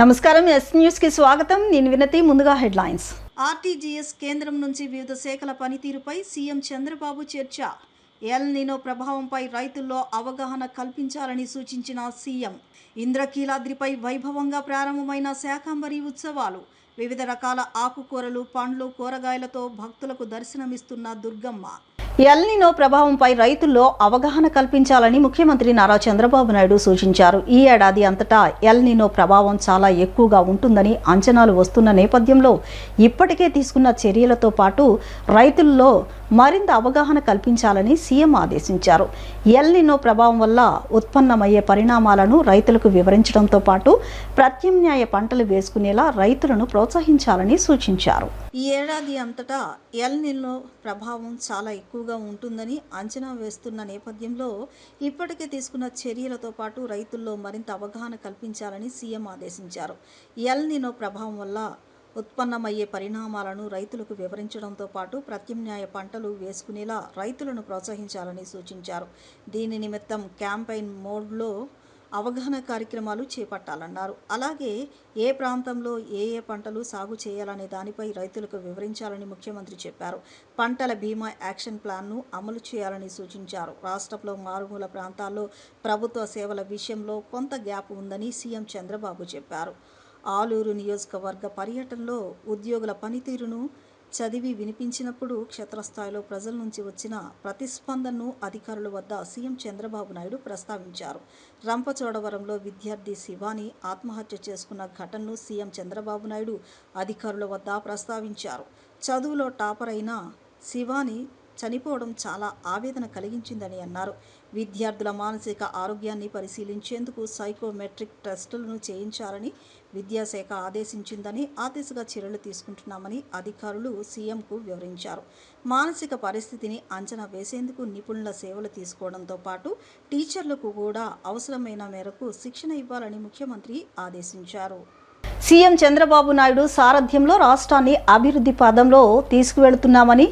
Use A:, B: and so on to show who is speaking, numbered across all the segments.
A: నమస్కారం yes news కి స్వాగతం. నేను వినతి. ముందుగా హెడ్లైన్స్.
B: ఆర్టీజీఎస్ కేంద్రం నుంచి వివిధ శాఖల పనితీరుపై సీఎం చంద్రబాబు చర్చ. ఎల్ నినో ప్రభావంపై రైతుల్లో అవగాహన కల్పించాలని సూచించిన సీఎం. ఇంద్రకీలాద్రిపై వైభవంగా ప్రారంభమైన శాకంబరి ఉత్సవాలు. వివిధ రకాల ఆకుకూరలు, పండ్లు, కూరగాయలతో భక్తులకు దర్శనమిస్తున్న దుర్గమ్మ.
A: ఎల్ నినో ప్రభావంపై రైతుల్లో అవగాహన కల్పించాలని ముఖ్యమంత్రి నారా చంద్రబాబు నాయుడు సూచించారు. ఈ ఏడాది అంతటా ఎల్ నినో ప్రభావం చాలా ఎక్కువగా ఉంటుందని అంచనాలు వస్తున్న నేపథ్యంలో ఇప్పటికే తీసుకున్న చర్యలతో పాటు రైతుల్లో మరింత అవగాహన కల్పించాలని సీఎం ఆదేశించారు. ఎల్ నినో ప్రభావం వల్ల ఉత్పన్నమయ్యే పరిణామాలను రైతులకు వివరించడంతో పాటు ప్రత్యామ్నాయ పంటలు వేసుకునేలా రైతులను ప్రోత్సహించాలని సూచించారు.
B: ఈ ఏడాది అంతటా ఎల్ నినో ప్రభావం చాలా ఎక్కువగా ఉంటుందని అంచనా వేస్తున్న నేపథ్యంలో ఇప్పటికే తీసుకున్న చర్యలతో పాటు రైతుల్లో మరింత అవగాహన కల్పించాలని సీఎం ఆదేశించారు. ఎల్ నినో ప్రభావం వల్ల ఉత్పన్నమయ్యే పరిణామాలను రైతులకు వివరించడంతో పాటు ప్రత్యామ్నాయ పంటలు వేసుకునేలా రైతులను ప్రోత్సహించాలని సూచించారు. దీని నిమిత్తం క్యాంపెయిన్ మోడ్లో అవగాహన కార్యక్రమాలు చేపట్టాలన్నారు. అలాగే ఏ ప్రాంతంలో ఏ పంటలు సాగు చేయాలనే దానిపై రైతులకు వివరించాలని ముఖ్యమంత్రి చెప్పారు. పంటల బీమా యాక్షన్ ప్లాన్ను అమలు చేయాలని సూచించారు. రాష్ట్రంలో మారుమూల ప్రాంతాల్లో ప్రభుత్వ సేవల విషయంలో కొంత గ్యాప్ ఉందని సీఎం చంద్రబాబు చెప్పారు. ఆలూరు నియోజకవర్గ పర్యటనలో ఉద్యోగుల పనితీరును చదివి వినిపించినప్పుడు క్షేత్రస్థాయిలో ప్రజల నుంచి వచ్చిన ప్రతిస్పందనను అధికారుల వద్ద సీఎం చంద్రబాబు నాయుడు ప్రస్తావించారు. రంపచోడవరంలో విద్యార్థి శివాని ఆత్మహత్య చేసుకున్న ఘటనను సీఎం చంద్రబాబు నాయుడు అధికారుల వద్ద ప్రస్తావించారు. చదువులో టాపర్ అయిన శివాని చనిపోవడం చాలా ఆవేదన కలిగించిందని అన్నారు. విద్యార్థుల మానసిక ఆరోగ్యాన్ని పరిశీలించేందుకు సైకోమెట్రిక్ టెస్టులను చేయించాలని విద్యాశాఖ ఆదేశించిందని, ఆ దిశగా చర్యలు తీసుకుంటున్నామని అధికారులు సీఎంకు వివరించారు. మానసిక పరిస్థితిని అంచనా వేసేందుకు నిపుణుల సేవలు తీసుకోవడంతో పాటు టీచర్లకు కూడా అవసరమైన మేరకు శిక్షణ ఇవ్వాలని ముఖ్యమంత్రి ఆదేశించారు.
A: సీఎం చంద్రబాబు నాయుడు సారథ్యంలో రాష్ట్రాన్ని అభివృద్ధి పదంలో తీసుకువెళుతున్నామని,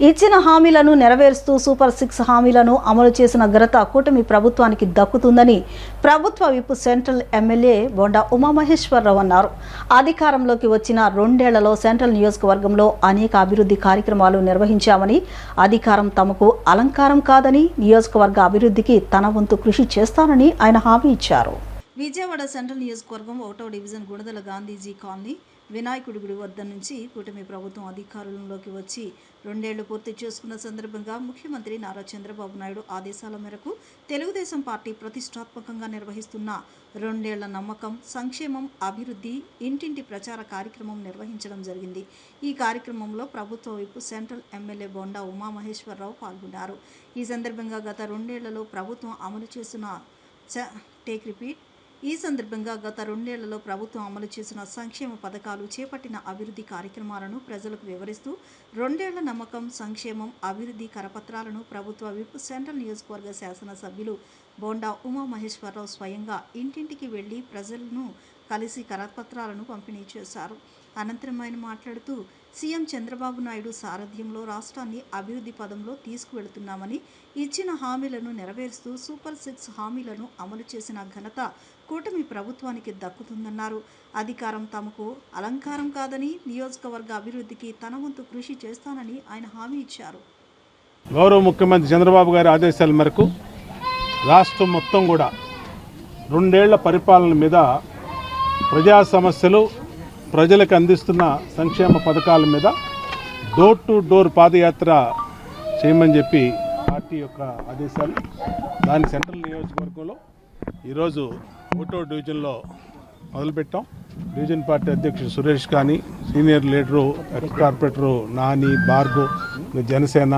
A: ఇచ్చిన హామీలను నెరవేరుస్తూ సూపర్ 6 హామీలను అమలు చేసిన ఘనత కూటమి ప్రభుత్వానికి దక్కుతుందని ప్రభుత్వ whip central MLA Bonda Umamaheswararao అన్నారు. అధికారంలోకి వచ్చిన 2 ఏళ్లలో సెంట్రల్ నియోజకవర్గంలో అనేక అభివృద్ధి కార్యక్రమాలు నిర్వహించామని, అధికారం తమకు అలంకారం కాదని, నియోజకవర్గ అభివృద్ధికి తన వంతు కృషి చేస్తానని ఆయన హామీ ఇచ్చారు.
B: విజయవాడ సెంట్రల్ నియోజకవర్గం 1వ డివిజన్ గుణదల గాంధీజీ కాలనీ వినాయకుడి గుడి వద్ద నుంచి కూటమి ప్రభుత్వం అధికారంలోకి వచ్చి 2 ఏళ్లు పూర్తి చేసుకున్న సందర్భంగా ముఖ్యమంత్రి నారా చంద్రబాబు నాయుడు ఆదేశాల మేరకు తెలుగుదేశం పార్టీ ప్రతిష్టాత్మకంగా నిర్వహిస్తున్న 2 ఏళ్ల నమ్మకం, సంక్షేమం, అభివృద్ధి ఇంటింటి ప్రచార కార్యక్రమం నిర్వహించడం జరిగింది. ఈ కార్యక్రమంలో ప్రభుత్వ whip central MLA Bonda Umamaheswararao పాల్గొన్నారు. ఈ సందర్భంగా గత 2 ఏళ్లలో ప్రభుత్వం అమలు చేసిన ఈ సందర్భంగా గత 2 ఏళ్లలో ప్రభుత్వం అమలు చేసిన సంక్షేమ పథకాలు, చేపట్టిన అభివృద్ధి కార్యక్రమాలను ప్రజలకు వివరిస్తూ 2 ఏళ్ల నమ్మకం, సంక్షేమం, అభివృద్ధి కరపత్రాలను ప్రభుత్వ విప్ సెంట్రల్ నియోజకవర్గ శాసనసభ్యులు బొండా ఉమామహేశ్వరరావు స్వయంగా ఇంటింటికి వెళ్లి ప్రజలను కలిసి కరపత్రాలను పంపిణీ చేశారు. అనంతరం ఆయన మాట్లాడుతూ సీఎం చంద్రబాబు నాయుడు సారథ్యంలో రాష్ట్రాన్ని అభివృద్ధి పదంలో తీసుకువెళుతున్నామని, ఇచ్చిన హామీలను నెరవేరుస్తూ సూపర్ 6 హామీలను అమలు చేసిన ఘనత కూటమి ప్రభుత్వానికి దక్కుతుందన్నారు. అధికారం తమకు అలంకారం కాదని, నియోజకవర్గ అభివృద్ధికి తన వంతు కృషి చేస్తానని ఆయన హామీ ఇచ్చారు.
C: గౌరవ ముఖ్యమంత్రి చంద్రబాబు గారి ఆదేశాల మేరకు రాష్ట్రం మొత్తం కూడా 2 ఏళ్ల పరిపాలన మీద ప్రజా సమస్యలు, ప్రజలకు అందిస్తున్న సంక్షేమ పథకాల మీద డోర్ టు డోర్ పాదయాత్ర చేయమని చెప్పి పార్టీ యొక్క ఆదేశాలు. దాని సెంట్రల్ నియోజకవర్గంలో ఈరోజు 1వ డివిజన్లో మొదలుపెట్టాం. డివిజన్ పార్టీ అధ్యక్షుడు సురేష్ కానీ, senior leader X corporator Nani, Bhargav, Janasena,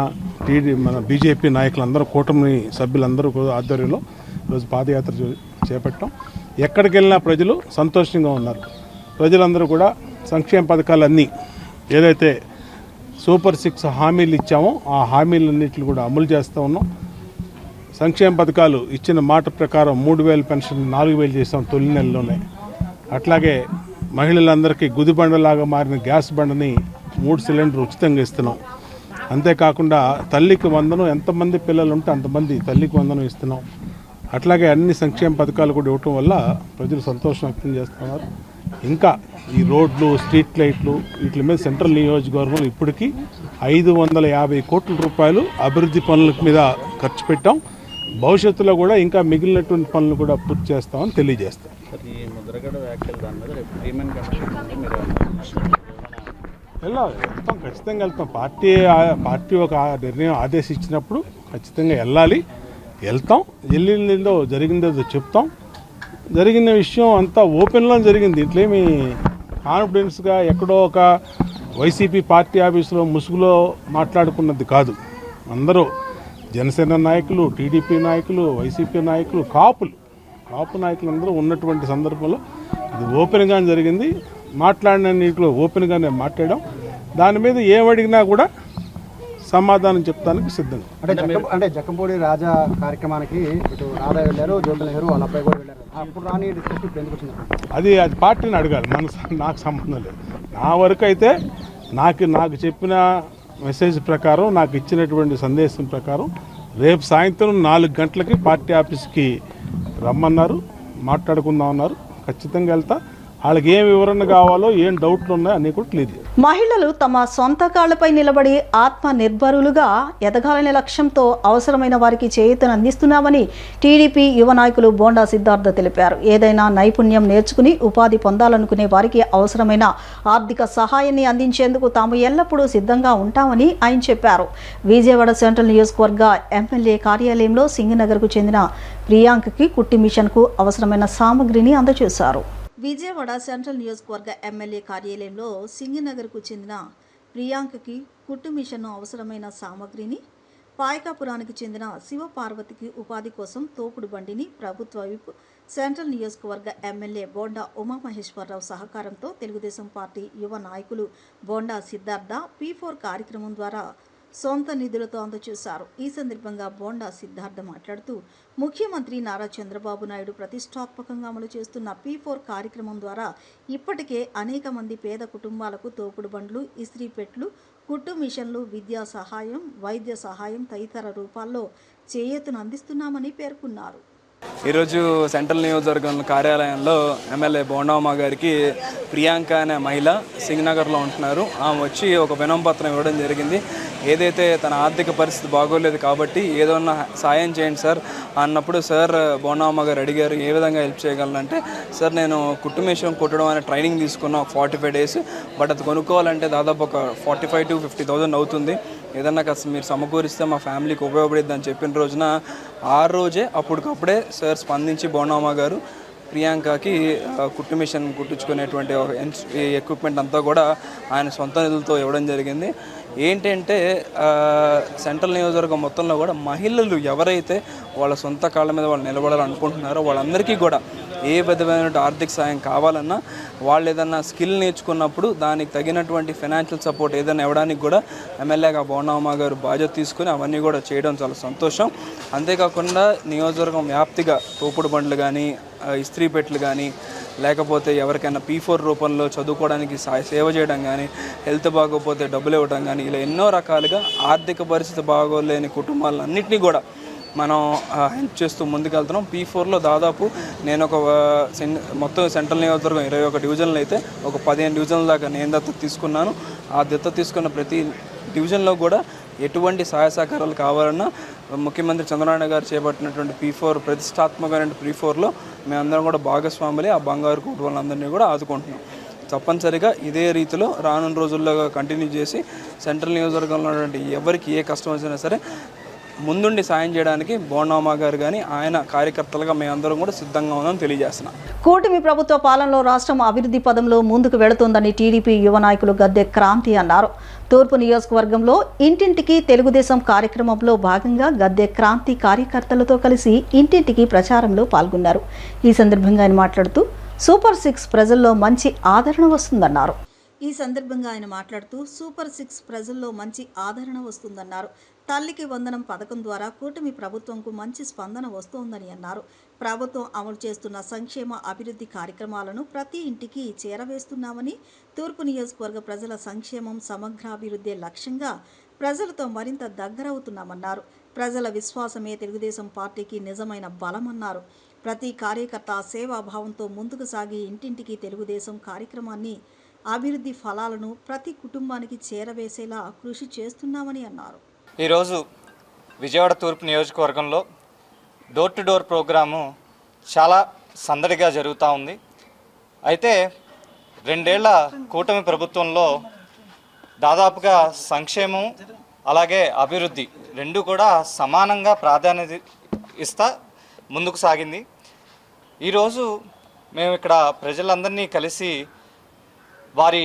C: మన బీజేపీ నాయకులందరూ, కూటమి సభ్యులందరూ ఆధ్వర్యంలో ఈరోజు పాదయాత్ర చేపట్టాం. ఎక్కడికి వెళ్ళినా ప్రజలు సంతోషంగా ఉన్నారు. ప్రజలందరూ కూడా సంక్షేమ పథకాలన్నీ ఏదైతే సూపర్ 6 హామీలు ఇచ్చామో ఆ హామీలన్నింటిని కూడా అమలు చేస్తూ ఉన్నాం. సంక్షేమ పథకాలు ఇచ్చిన మాట ప్రకారం 3,000 పెన్షన్ 4,000 చేస్తాం తొలి నెలలోనే. అట్లాగే మహిళలందరికీ గుదిబండలాగా మారిన గ్యాస్ బండని 3 సిలిండర్ ఉచితంగా ఇస్తున్నాం. అంతేకాకుండా తల్లికి వందనం, ఎంతమంది పిల్లలు ఉంటే అంతమంది తల్లికి వందనం ఇస్తున్నాం. అట్లాగే అన్ని సంక్షేమ పథకాలు కూడా ఇవ్వటం వల్ల ప్రజలు సంతోషం వ్యక్తం చేస్తున్నారు. ఇంకా ఈ రోడ్లు, స్ట్రీట్ లైట్లు వీటి మీద సెంట్రల్ నియోజకవర్గంలో ఇప్పటికీ 550 కోట్ల రూపాయలు అభివృద్ధి పనుల మీద ఖర్చు పెట్టాం. భవిష్యత్తులో కూడా ఇంకా మిగిలినటువంటి పనులు కూడా పూర్తి చేస్తామని తెలియజేస్తాం. వెళ్తాం, ఖచ్చితంగా వెళ్తాం. పార్టీ ఒక నిర్ణయం ఆదేశించినప్పుడు ఖచ్చితంగా వెళ్తాం. వెళ్ళిందేదో జరిగిందేదో చెప్తాం. జరిగిన విషయం అంతా ఓపెన్లో జరిగింది. ఇట్లేమి కాన్ఫిడెన్స్గా ఎక్కడో ఒక వైసీపీ పార్టీ ఆఫీసులో ముసుగులో మాట్లాడుకున్నది కాదు. అందరూ జనసేన నాయకులు, టీడీపీ నాయకులు, వైసీపీ నాయకులు, కాపు నాయకులు అందరూ ఉన్నటువంటి సందర్భంలో ఇది ఓపెన్గా జరిగింది. మాట్లాడిన నీటిలో ఓపెన్గానే మాట్లాడాం. దాని మీద ఏమడిగినా కూడా సమాధానం చెప్తానికి సిద్ధంగా.
D: అంటే జక్కంపూడి రాజా కార్యక్రమానికి ఇటు రాధా వెళ్ళారు, జ్యోతి నెహ్రూ వాళ్ళ అబ్బాయి కూడా వెళ్ళారు. అప్పుడు రాని డిస్కషన్ ఇప్పుడు ఎందుకు వచ్చింది?
C: అది పార్టీని అడగాలి, నాకు సంబంధం లేదు. నా వరకు అయితే నాకు చెప్పిన మెసేజ్ ప్రకారం, నాకు ఇచ్చినటువంటి సందేశం ప్రకారం రేపు సాయంత్రం 4 గంటలకి పార్టీ ఆఫీస్కి రమ్మన్నారు, మాట్లాడుకుందాం అన్నారు. ఖచ్చితంగా వెళ్తా. వాళ్ళకి ఏం వివరణ కావాలో, ఏం డౌట్లు ఉన్నాయో అన్నీ కూడా క్లియర్ చేయాలి.
A: మహిళలు తమ సొంత కాళ్లపై నిలబడి ఆత్మ నిర్భరులుగా ఎదగాలనే లక్ష్యంతో అవసరమైన వారికి చేయూతను అందిస్తున్నామని టీడీపీ యువ నాయకులు బోండా సిద్ధార్థ తెలిపారు. ఏదైనా నైపుణ్యం నేర్చుకుని ఉపాధి పొందాలనుకునే వారికి అవసరమైన ఆర్థిక సహాయాన్ని అందించేందుకు తాము ఎల్లప్పుడూ సిద్ధంగా ఉంటామని ఆయన చెప్పారు. విజయవాడ సెంట్రల్ నియోజకవర్గ ఎమ్మెల్యే కార్యాలయంలో సింగనగర్కు చెందిన ప్రియాంకకి కుట్టి మిషన్కు అవసరమైన సామగ్రిని అందజేశారు.
B: విజయవాడ సెంట్రల్ నియోజకవర్గ ఎమ్మెల్యే కార్యాలయంలో సింగనగర్కు చెందిన ప్రియాంకకి కుట్టు మిషన్ను అవసరమైన సామగ్రిని, పాయకాపురానికి చెందిన శివపార్వతికి ఉపాధి కోసం తోపుడు బండిని ప్రభుత్వ విప్ సెంట్రల్ నియోజకవర్గ ఎమ్మెల్యే బోండా ఉమామహేశ్వరరావు సహకారంతో తెలుగుదేశం పార్టీ యువ నాయకులు బోండా సిద్ధార్థ P4 కార్యక్రమం ద్వారా సొంత నిధులతో అందజేశారు. ఈ సందర్భంగా బోండా సిద్ధార్థ మాట్లాడుతూ ముఖ్యమంత్రి నారా చంద్రబాబు నాయుడు ప్రతిష్టాత్మకంగా అమలు చేస్తున్న P4 కార్యక్రమం ద్వారా ఇప్పటికే అనేక మంది పేద కుటుంబాలకు తోపుడు బండ్లు, ఇస్త్రీ పెట్లు, కుట్టు మిషన్లు, విద్యా సహాయం, వైద్య సహాయం తదితర రూపాల్లో చేయూతను అందిస్తున్నామని పేర్కొన్నారు.
E: ఈరోజు సెంట్రల్ నియోజకవర్గం కార్యాలయంలో ఎమ్మెల్యే బోండామ్మ గారికి ప్రియాంక అనే మహిళ సింగనగర్లో ఉంటున్నారు. ఆమె వచ్చి ఒక వినపత్రం ఇవ్వడం జరిగింది. ఏదైతే తన ఆర్థిక పరిస్థితి బాగోలేదు కాబట్టి ఏదన్నా సాయం చేయండి సార్ అన్నప్పుడు సార్ బోండామ్మ గారు అడిగారు ఏ విధంగా హెల్ప్ చేయగలనంటే, సార్ నేను కుట్టు మిషన్ కుట్టడం అనే ట్రైనింగ్ తీసుకున్నా 45 డేస్. బట్ అది కొనుక్కోవాలంటే దాదాపు ఒక 45,000 to 50,000 అవుతుంది. ఏదన్నా కాస్త మీరు సమకూరిస్తే మా ఫ్యామిలీకి ఉపయోగపడిద్ది అని చెప్పిన రోజున ఆ రోజే అప్పటికప్పుడే సార్ స్పందించి బోండామ్మ గారు ప్రియాంకకి కుట్టు మిషన్ కుట్టించుకునేటువంటి ఎక్విప్మెంట్ అంతా కూడా ఆయన సొంత నిధులతో ఇవ్వడం జరిగింది. ఏంటంటే సెంట్రల్ నియోజకవర్గం మొత్తంలో కూడా మహిళలు ఎవరైతే వాళ్ళ సొంత కాళ్ళ మీద వాళ్ళు నిలబడాలనుకుంటున్నారో వాళ్ళందరికీ కూడా ఏ విధమైన ఆర్థిక సాయం కావాలన్నా, వాళ్ళు ఏదన్నా స్కిల్ నేర్చుకున్నప్పుడు దానికి తగినటువంటి ఫైనాన్షియల్ సపోర్ట్ ఏదైనా ఇవ్వడానికి కూడా ఎమ్మెల్యేగా బోండామ్మ గారు బాధ్యత తీసుకుని అవన్నీ కూడా చేయడం చాలా సంతోషం. అంతేకాకుండా నియోజకవర్గం వ్యాప్తిగా తోపుడు బండ్లు కానీ, ఇస్త్రీ పెట్లు కానీ, లేకపోతే ఎవరికైనా P4 రూపంలో చదువుకోవడానికి సేవ చేయడం కానీ, హెల్త్ బాగోకపోతే డబ్బులు ఇవ్వడం కానీ, ఇలా ఎన్నో రకాలుగా ఆర్థిక పరిస్థితి బాగోలేని కుటుంబాలన్నింటినీ కూడా మనం హెల్ప్ చేస్తూ ముందుకెళ్తున్నాం. P4లో దాదాపు నేను ఒక మొత్తం సెంట్రల్ నియోజకవర్గం 21 డివిజన్లు అయితే ఒక 15 డివిజన్ల దాకా నేను దత్తత తీసుకున్నాను. ఆ దత్తత తీసుకున్న ప్రతి డివిజన్లో కూడా ఎటువంటి సహాయ సహకారాలు కావాలన్నా ముఖ్యమంత్రి చంద్రబాబు గారు చేపట్టినటువంటి P4 ప్రతిష్టాత్మకమైన P4లో మేమందరం కూడా భాగస్వాములే. ఆ బంగారు కుటుంబాలందరినీ కూడా ఆదుకుంటున్నాం. తప్పనిసరిగా ఇదే రీతిలో రానున్న రోజుల్లో కంటిన్యూ చేసి సెంట్రల్ నియోజకవర్గంలో ఉన్నటువంటి ఎవరికి ఏ కష్టం వచ్చినా సరే ముందుండి సాయం చేయడానికి బోండామ్మ గారు కానీ ఆయన కార్యకర్తలుగా మేమందరం కూడా సిద్ధంగా ఉందని తెలియజేస్తున్నాం.
A: కూటమి ప్రభుత్వ పాలనలో రాష్ట్రం అభివృద్ధి పదంలో ముందుకు వెళుతోందని టీడీపీ యువ నాయకులు గద్దె క్రాంతి అన్నారు. తూర్పు నియోజకవర్గంలో ఇంటింటికి తెలుగుదేశం కార్యక్రమంలో భాగంగా గద్దె క్రాంతి కార్యకర్తలతో కలిసి ఇంటింటికి ప్రచారంలో పాల్గొన్నారు. ఈ సందర్భంగా ఆయన మాట్లాడుతూ సూపర్ 6 ప్రజల్లో మంచి ఆదరణ వస్తుందన్నారు.
B: ఈ సందర్భంగా ఆయన మాట్లాడుతూ సూపర్ 6 ప్రజల్లో మంచి ఆదరణ వస్తుందన్నారు. తల్లికి వందనం పథకం ద్వారా కూటమి ప్రభుత్వంకు మంచి స్పందన వస్తోందని అన్నారు. ప్రభుత్వం అమలు చేస్తున్న సంక్షేమ అభివృద్ధి కార్యక్రమాలను ప్రతి ఇంటికి చేరవేస్తున్నామని, తూర్పు నియోజకవర్గ ప్రజల సంక్షేమం సమగ్రాభివృద్ధి లక్ష్యంగా ప్రజలతో మరింత దగ్గరవుతున్నామన్నారు. ప్రజల విశ్వాసమే తెలుగుదేశం పార్టీకి నిజమైన బలమన్నారు. ప్రతి కార్యకర్త సేవాభావంతో ముందుకు సాగి ఇంటింటికి తెలుగుదేశం కార్యక్రమాన్ని అభివృద్ధి ఫలాలను ప్రతి కుటుంబానికి చేరవేసేలా కృషి చేస్తున్నామని అన్నారు.
F: ఈరోజు విజయవాడ తూర్పు నియోజకవర్గంలో డోర్ టు డోర్ ప్రోగ్రాము చాలా సందడిగా జరుగుతూ ఉంది. అయితే 2 ఏళ్ల కూటమి ప్రభుత్వంలో దాదాపుగా సంక్షేమం అలాగే అభివృద్ధి రెండు కూడా సమానంగా ప్రాధాన్యత ఇస్తా ముందుకు సాగింది. ఈరోజు మేము ఇక్కడ ప్రజలందరినీ కలిసి వారి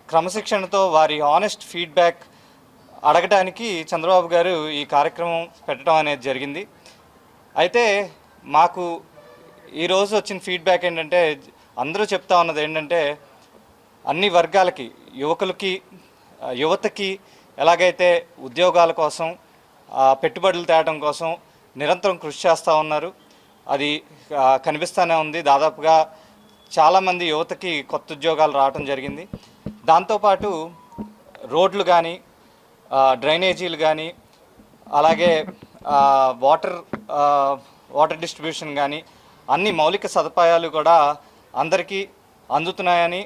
F: క్రమశిక్షణతో వారి ఆనెస్ట్ ఫీడ్బ్యాక్ అడగడానికి చంద్రబాబు గారు ఈ కార్యక్రమం పెట్టడం అనేది జరిగింది. అయితే మాకు ఈరోజు వచ్చిన ఫీడ్బ్యాక్ ఏంటంటే అందరూ చెప్తా ఉన్నది ఏంటంటే అన్ని వర్గాలకి యువతకి ఎలాగైతే ఉద్యోగాల కోసం పెట్టుబడులు తేవడం కోసం నిరంతరం కృషి చేస్తూ ఉన్నారు. అది కనిపిస్తూనే ఉంది. దాదాపుగా చాలామంది యువతకి కొత్త ఉద్యోగాలు రావడం జరిగింది. దాంతోపాటు రోడ్లు కానీ డ్రైనేజీలు కానీ అలాగే వాటర్ డిస్ట్రిబ్యూషన్ కానీ అన్ని మౌలిక సదుపాయాలు కూడా అందరికీ అందుతున్నాయని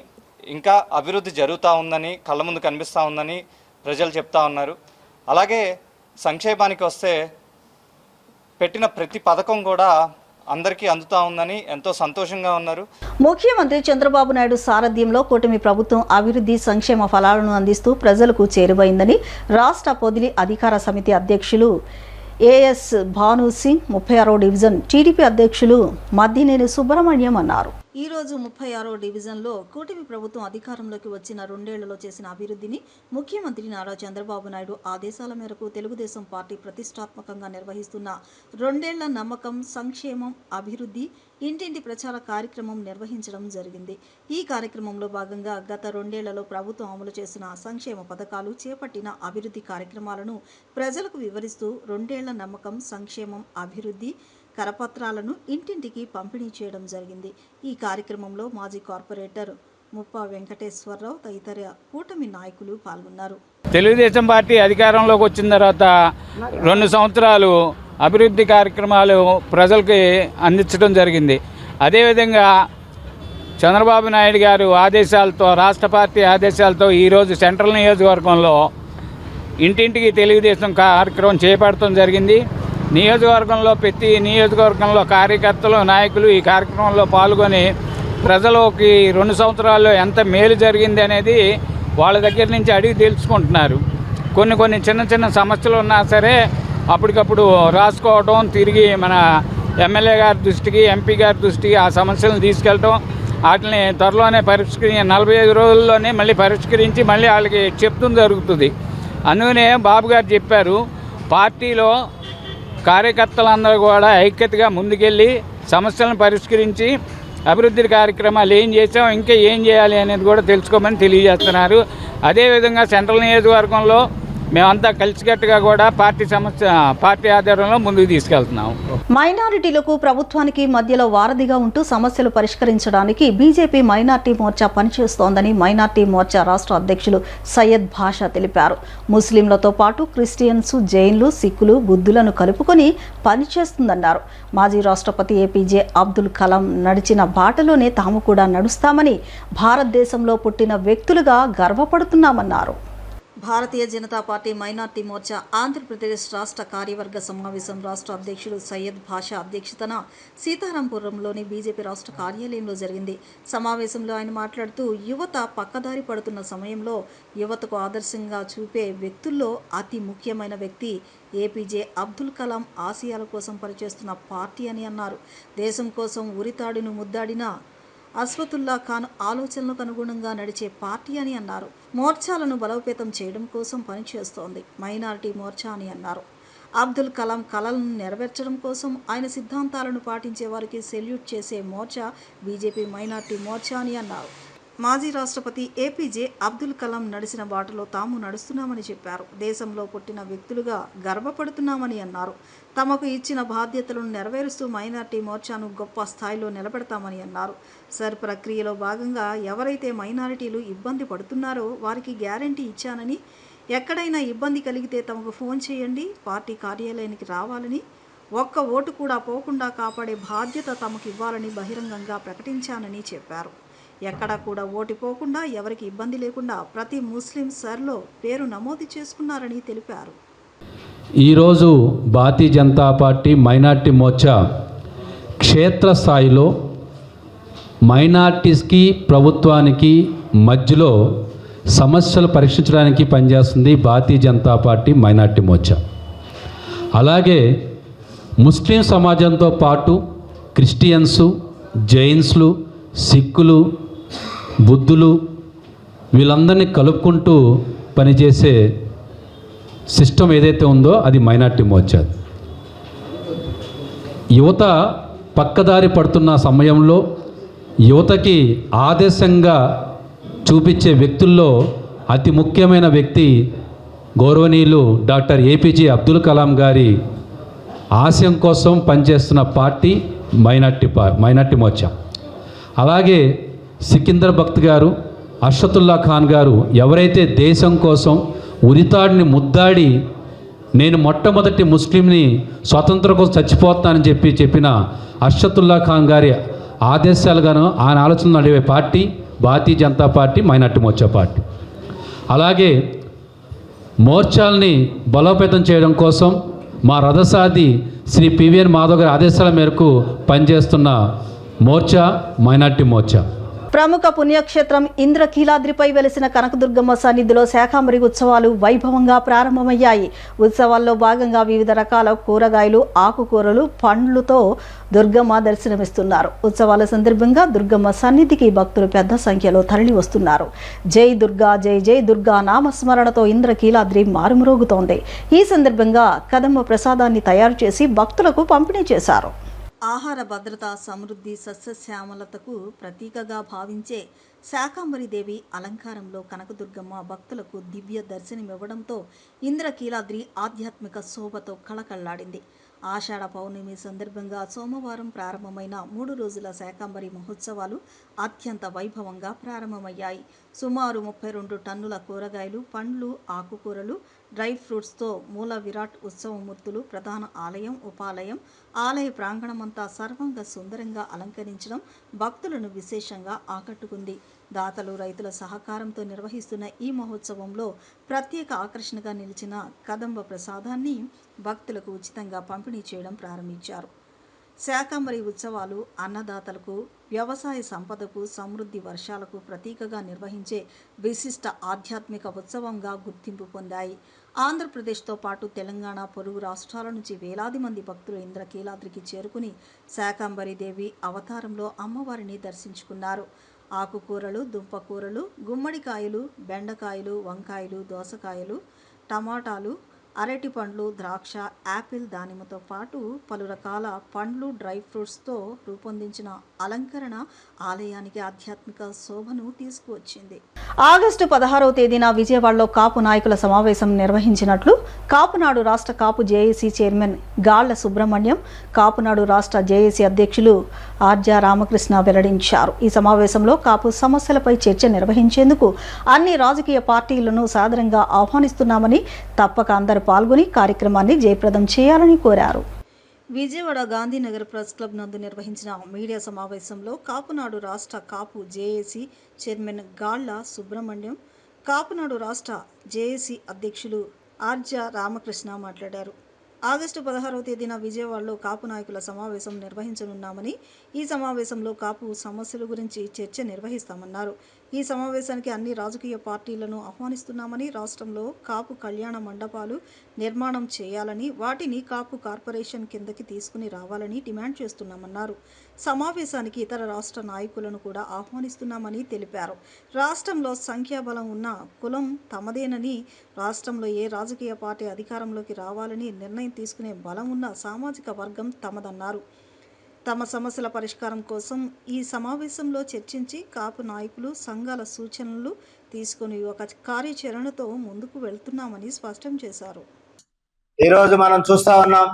F: ఇంకా అభివృద్ధి జరుగుతూ ఉందని కళ్ళ ముందు కనిపిస్తూ ఉందని ప్రజలు చెప్తా ఉన్నారు. అలాగే సంక్షేమానికి వస్తే పెట్టిన ప్రతి పథకం కూడా అందరికీ అందుతా ఉందని ఎంతో సంతోషంగా ఉన్నారు.
A: ముఖ్యమంత్రి చంద్రబాబు నాయుడు సారథ్యంలో కూటమి ప్రభుత్వం అభివృద్ధి సంక్షేమ ఫలాలను అందిస్తూ ప్రజలకు చేరువైందని రాష్ట్ర పొదిలి అధికార సమితి అధ్యక్షులు ఏఎస్ భాను సింగ్, 36వ డివిజన్ టీడీపీ అధ్యక్షులు మద్దినేని సుబ్రహ్మణ్యం అన్నారు.
B: ఈరోజు 36వ డివిజన్లో కూటమి ప్రభుత్వం అధికారంలోకి వచ్చిన 2 ఏళ్లలో చేసిన అభివృద్ధిని ముఖ్యమంత్రి నారా చంద్రబాబు నాయుడు ఆదేశాల మేరకు తెలుగుదేశం పార్టీ ప్రతిష్టాత్మకంగా నిర్వహిస్తున్న 2 ఏళ్ల నమ్మకం సంక్షేమం అభివృద్ధి ఇంటింటి ప్రచార కార్యక్రమం నిర్వహించడం జరిగింది. ఈ కార్యక్రమంలో భాగంగా గత 2 ఏళ్లలో ప్రభుత్వం అమలు చేసిన సంక్షేమ పథకాలు, చేపట్టిన అభివృద్ధి కార్యక్రమాలను ప్రజలకు వివరిస్తూ 2 ఏళ్ల నమ్మకం సంక్షేమం అభివృద్ధి కరపత్రాలను ఇంటింటికి పంపిణీ చేయడం జరిగింది. ఈ కార్యక్రమంలో మాజీ కార్పొరేటర్ ముప్పా వెంకటేశ్వరరావు తదితర కూటమి నాయకులు పాల్గొన్నారు.
G: తెలుగుదేశం పార్టీ అధికారంలోకి వచ్చిన తర్వాత 2 సంవత్సరాలు అభివృద్ధి కార్యక్రమాలు ప్రజలకి అందించడం జరిగింది. అదేవిధంగా చంద్రబాబు నాయుడు గారు ఆదేశాలతో, రాష్ట్ర పార్టీ ఆదేశాలతో ఈరోజు సెంట్రల్ నియోజకవర్గంలో ఇంటింటికి తెలుగుదేశం కార్యక్రమం చేపట్టడం జరిగింది. నియోజకవర్గంలో ప్రతి నియోజకవర్గంలో కార్యకర్తలు, నాయకులు ఈ కార్యక్రమంలో పాల్గొని ప్రజలకి 2 సంవత్సరాల్లో ఎంత మేలు జరిగింది అనేది వాళ్ళ దగ్గర నుంచి అడిగి తెలుసుకుంటున్నారు. కొన్ని చిన్న సమస్యలు ఉన్నా సరే అప్పటికప్పుడు రాసుకోవటం, తిరిగి మన ఎమ్మెల్యే గారి దృష్టికి, ఎంపీ గారి దృష్టికి ఆ సమస్యలను తీసుకెళ్ళటం, వాటిని త్వరలోనే 45 రోజుల్లోనే మళ్ళీ పరిష్కరించి మళ్ళీ వాళ్ళకి చెప్తుంది జరుగుతుంది. అందుకనే బాబు గారు చెప్పారు, పార్టీలో కార్యకర్తలందరూ కూడా ఐక్యతగా ముందుకెళ్ళి సమస్యలను పరిష్కరించి అభివృద్ధి కార్యక్రమాలు ఏం చేసాం, ఇంకా ఏం చేయాలి అనేది కూడా తెలుసుకోమని తెలియజేస్తున్నారు. అదేవిధంగా సెంట్రల్ నియోజకవర్గంలో మేమంతా కలిసికట్టుగా కూడా పార్టీ ఆధ్వర్యంలో ముందుకు తీసుకెళ్తున్నాం.
A: మైనారిటీలకు ప్రభుత్వానికి మధ్యలో వారధిగా ఉంటూ సమస్యలు పరిష్కరించడానికి బీజేపీ మైనార్టీ మోర్చా పనిచేస్తోందని మైనార్టీ మోర్చా రాష్ట్ర అధ్యక్షులు సయ్యద్ భాషా తెలిపారు. ముస్లింలతో పాటు క్రిస్టియన్స్, జైన్లు, సిక్కులు, బుద్ధులను కలుపుకొని పనిచేస్తుందన్నారు. మాజీ రాష్ట్రపతి ఏపీజే అబ్దుల్ కలాం నడిచిన బాటలోనే తాము కూడా నడుస్తామని, భారతదేశంలో పుట్టిన వ్యక్తులుగా గర్వపడుతున్నామన్నారు.
B: భారతీయ జనతా పార్టీ మైనార్టీ మోర్చా ఆంధ్రప్రదేశ్ రాష్ట్ర కార్యవర్గ సమావేశం రాష్ట్ర అధ్యక్షుడు సయ్యద్ భాషా అధ్యక్షతన సీతారాంపురంలోని బీజేపీ రాష్ట్ర కార్యాలయంలో జరిగింది. సమావేశంలో ఆయన మాట్లాడుతూ, యువత పక్కదారి పడుతున్న సమయంలో యువతకు ఆదర్శంగా చూపే వ్యక్తుల్లో అతి ముఖ్యమైన వ్యక్తి ఏపీజే అబ్దుల్ కలాం ఆశయాల కోసం పనిచేస్తున్న పార్టీ అని అన్నారు. దేశం కోసం ఉరితాడును ముద్దాడిన అస్వతుల్లా ఖాన్ ఆలోచనలకు అనుగుణంగా నడిచే పార్టీ అని అన్నారు. మోర్చాలను బలోపేతం చేయడం కోసం పనిచేస్తోంది మైనారిటీ మోర్చా అని అన్నారు. అబ్దుల్ కలాం కలలను నెరవేర్చడం కోసం ఆయన సిద్ధాంతాలను పాటించే వారికి సెల్యూట్ చేసే మోర్చా బీజేపీ మైనారిటీ మోర్చా అని అన్నారు. మాజీ రాష్ట్రపతి ఏపీజే అబ్దుల్ కలాం నడిచిన బాటలో తాము నడుస్తున్నామని చెప్పారు. దేశంలో పుట్టిన వ్యక్తులుగా గర్వపడుతున్నామని అన్నారు. తమకు ఇచ్చిన బాధ్యతలను నెరవేరుస్తూ మైనార్టీ మోర్చాను గొప్ప స్థాయిలో నిలబెడతామని అన్నారు. సర్ ప్రక్రియలో భాగంగా ఎవరైతే మైనారిటీలు ఇబ్బంది పడుతున్నారో వారికి గ్యారంటీ ఇచ్చానని, ఎక్కడైనా ఇబ్బంది కలిగితే తమకు ఫోన్ చేయండి, పార్టీ కార్యాలయానికి రావాలని, ఒక్క ఓటు కూడా పోకుండా కాపాడే బాధ్యత తమకు ఇవ్వాలని బహిరంగంగా ప్రకటించానని చెప్పారు. ఎక్కడా కూడా ఓటు పోకుండా ఎవరికి ఇబ్బంది లేకుండా ప్రతి ముస్లిం సర్లో పేరు నమోదు చేసుకున్నారని తెలిపారు.
H: ఈరోజు భారతీయ జనతా పార్టీ మైనార్టీ మోర్చా క్షేత్రస్థాయిలో మైనార్టీస్కి ప్రభుత్వానికి మధ్యలో సమస్యలు పరిష్కరించడానికి పనిచేస్తుంది భారతీయ జనతా పార్టీ మైనార్టీ మోర్చా. అలాగే ముస్లిం సమాజంతో పాటు క్రిస్టియన్సు, జైన్స్లు, సిక్కులు, బుద్ధులు వీళ్ళందరినీ కలుపుకుంటూ పనిచేసే సిస్టమ్ ఏదైతే ఉందో అది మైనార్టీ మోర్చా. యువత పక్కదారి పడుతున్న సమయంలో యువతకి ఆదర్శంగా చూపించే వ్యక్తుల్లో అతి ముఖ్యమైన వ్యక్తి గౌరవనీయులు డాక్టర్ ఏపీజే అబ్దుల్ కలాం గారి ఆశయం కోసం పనిచేస్తున్న పార్టీ మైనార్టీ మోర్చా. అలాగే సికిందర్ భక్త్ గారు, అర్షతుల్లా ఖాన్ గారు ఎవరైతే దేశం కోసం ఉరితాడిని ముద్దాడి నేను మొట్టమొదటి ముస్లింని స్వాతంత్రం కోసం చచ్చిపోతానని చెప్పిన అర్షతుల్లా ఖాన్ గారి ఆదేశాలుగాను ఆయన ఆలోచనలు నడివే party Bharatiya Janata party minority Morcha party. అలాగే మోర్చాల్ని బలోపేతం చేయడం కోసం మా రథసారథి శ్రీ పివిఎన్ మాధవ్ గారి ఆదేశాల మేరకు పనిచేస్తున్న మోర్చా మైనార్టీ మోర్చా.
A: ప్రముఖ పుణ్యక్షేత్రం ఇంద్రకీలాద్రిపై వెలిసిన కనకదుర్గమ్మ సన్నిధిలో శాకాంబరి ఉత్సవాలు వైభవంగా ప్రారంభమయ్యాయి. ఉత్సవాల్లో భాగంగా వివిధ రకాల కూరగాయలు, ఆకుకూరలు, పండ్లతో దుర్గమ్మ దర్శనమిస్తున్నారు. ఉత్సవాల సందర్భంగా దుర్గమ్మ సన్నిధికి భక్తులు పెద్ద సంఖ్యలో తరలి వస్తున్నారు. జై దుర్గా, జై జై దుర్గా నామస్మరణతో ఇంద్రకీలాద్రి మారుమ్రోగుతోంది. ఈ సందర్భంగా కదమ్మ ప్రసాదాన్ని తయారు చేసి భక్తులకు పంపిణీ చేశారు.
B: ఆహార భద్రత, సమృద్ధి, సస్యశ్యామలతకు ప్రతీకగా భావించే శాకాంబరీదేవి అలంకారంలో కనకదుర్గమ్మ భక్తులకు దివ్య దర్శనమివ్వడంతో ఇంద్రకీలాద్రి ఆధ్యాత్మిక శోభతో కళకళ్లాడింది. ఆషాఢ పౌర్ణమి సందర్భంగా సోమవారం ప్రారంభమైన 3 రోజుల శాకాంబరి మహోత్సవాలు అత్యంత వైభవంగా ప్రారంభమయ్యాయి. సుమారు 32 టన్నుల కూరగాయలు, పండ్లు, ఆకుకూరలు, డ్రై ఫ్రూట్స్తో మూల విరాట్ ఉత్సవమూర్తులు ప్రధాన ఆలయం, ఉపాలయం, ఆలయ ప్రాంగణమంతా సర్వంగా సుందరంగా అలంకరించడం భక్తులను విశేషంగా ఆకట్టుకుంది. దాతలు, రైతుల సహకారంతో నిర్వహిస్తున్న ఈ మహోత్సవంలో ప్రత్యేక ఆకర్షణగా నిలిచిన కదంబ ప్రసాదాన్ని భక్తులకు ఉచితంగా పంపిణీ చేయడం ప్రారంభించారు. శాకాంబరి ఉత్సవాలు అన్నదాతలకు, వ్యవసాయ సంపదకు, సమృద్ధి వర్షాలకు ప్రతీకగా నిర్వహించే విశిష్ట ఆధ్యాత్మిక ఉత్సవంగా గుర్తింపు పొందాయి. ఆంధ్రప్రదేశ్తో పాటు తెలంగాణ, పొరుగు రాష్ట్రాల నుంచి వేలాది మంది భక్తులు ఇంద్రకీలాద్రికి చేరుకుని శాకాంబరీదేవి అవతారంలో అమ్మవారిని దర్శించుకున్నారు. ఆకుకూరలు, దుంపకూరలు, గుమ్మడికాయలు, బెండకాయలు, వంకాయలు, దోసకాయలు, టమాటాలు, అరటి పండ్లు, ద్రాక్ష, యాపిల్, దానిమ్మతో పాటు పలు రకాల పండ్లు, డ్రై ఫ్రూట్స్తో రూపొందించిన అలంకరణ ఆలయానికి ఆధ్యాత్మిక శోభను తీసుకువచ్చింది.
A: ఆగస్టు 16వ తేదీన విజయవాడలో కాపు నాయకుల సమావేశం నిర్వహించినట్లు కాపునాడు రాష్ట్ర కాపు జేఏసీ చైర్మన్ గాళ్ల సుబ్రహ్మణ్యం, కాపునాడు రాష్ట్ర జేఏసీ అధ్యక్షులు ఆర్జా రామకృష్ణ వెల్లడించారు. ఈ సమావేశంలో కాపు సమస్యలపై చర్చ నిర్వహించేందుకు అన్ని రాజకీయ పార్టీలను సాదరంగా ఆహ్వానిస్తున్నామని, తప్పక అందరూ పాల్గొని కార్యక్రమాన్ని జయప్రదం చేయాలని కోరారు.
B: విజయవాడ గాంధీనగర్ ప్రెస్ క్లబ్ నందు నిర్వహించిన మీడియా సమావేశంలో కాపునాడు రాష్ట్ర కాపు జేఏసీ చైర్మన్ గాళ్ల సుబ్రహ్మణ్యం, కాపునాడు రాష్ట్ర జేఏసీ అధ్యక్షులు ఆర్జా రామకృష్ణ మాట్లాడారు. ఆగస్టు 16వ తేదీన విజయవాడలో కాపు నాయకుల సమావేశం నిర్వహించనున్నామని, ఈ సమావేశంలో కాపు సమస్యల గురించి చర్చ నిర్వహిస్తామన్నారు. ఈ సమావేశానికి అన్ని రాజకీయ పార్టీలను ఆహ్వానిస్తున్నామని, రాష్ట్రంలో కాపు కళ్యాణ మండపాలు నిర్మాణం చేయాలని, వాటిని కాపు కార్పొరేషన్ కిందకి తీసుకుని రావాలని డిమాండ్ చేస్తున్నామన్నారు. సమావేశానికి ఇతర రాష్ట్ర నాయకులను కూడా ఆహ్వానిస్తున్నామని తెలిపారు. రాష్ట్రంలో సంఖ్యాబలం ఉన్న కులం తమదేనని, రాష్ట్రంలో ఏ రాజకీయ పార్టీ అధికారంలోకి రావాలని నిర్ణయం తీసుకునే బలం ఉన్న సామాజిక వర్గం తమదన్నారు. తమ సమస్యల పరిష్కారం కోసం ఈ సమావేశంలో చర్చించి కాపు నాయకులు, సంఘాల సూచనలు తీసుకుని ఒక కార్యాచరణతో ముందుకు వెళ్తున్నామని స్పష్టం చేశారు.
I: ఈరోజు మనం చూస్తా ఉన్నాం,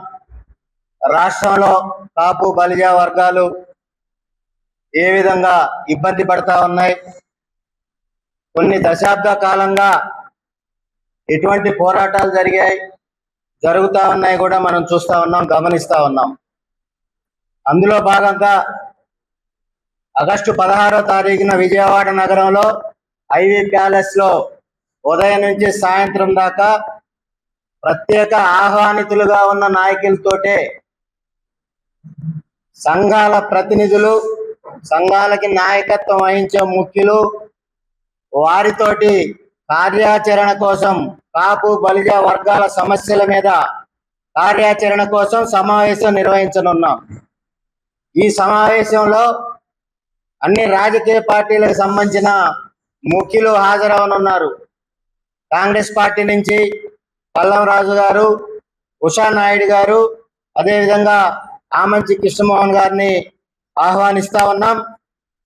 I: రాష్ట్రంలో కాపు బలిజ వర్గాలు ఏ విధంగా ఇబ్బంది పడతా ఉన్నాయి. కొన్ని దశాబ్ద కాలంగా ఎటువంటి పోరాటాలు జరిగాయి, జరుగుతూ ఉన్నాయి కూడా మనం చూస్తూ ఉన్నాం, గమనిస్తూ ఉన్నాం. అందులో భాగంగా ఆగస్టు 16వ తారీఖున విజయవాడ నగరంలో ఐవీ ప్యాలెస్లో ఉదయం నుంచి సాయంత్రం దాకా ప్రత్యేక ఆహ్వానితులుగా ఉన్న నాయకులతోటే సంఘాల ప్రతినిధులు, సంఘాలకి నాయకత్వం వహించే ముఖ్యులు, వారితోటి కార్యాచరణ కోసం, కాపు బలిజ వర్గాల సమస్యల మీద కార్యాచరణ కోసం సమావేశం నిర్వహించనున్నాం. ఈ సమావేశంలో అన్ని రాజకీయ పార్టీలకు సంబంధించిన ముఖ్యులు హాజరవనున్నారు. కాంగ్రెస్ పార్టీ నుంచి పల్లం రాజు గారు, ఉషా నాయుడు గారు, అదేవిధంగా ఆమంచి కృష్ణమోహన్ గారిని ఆహ్వానిస్తా ఉన్నాం.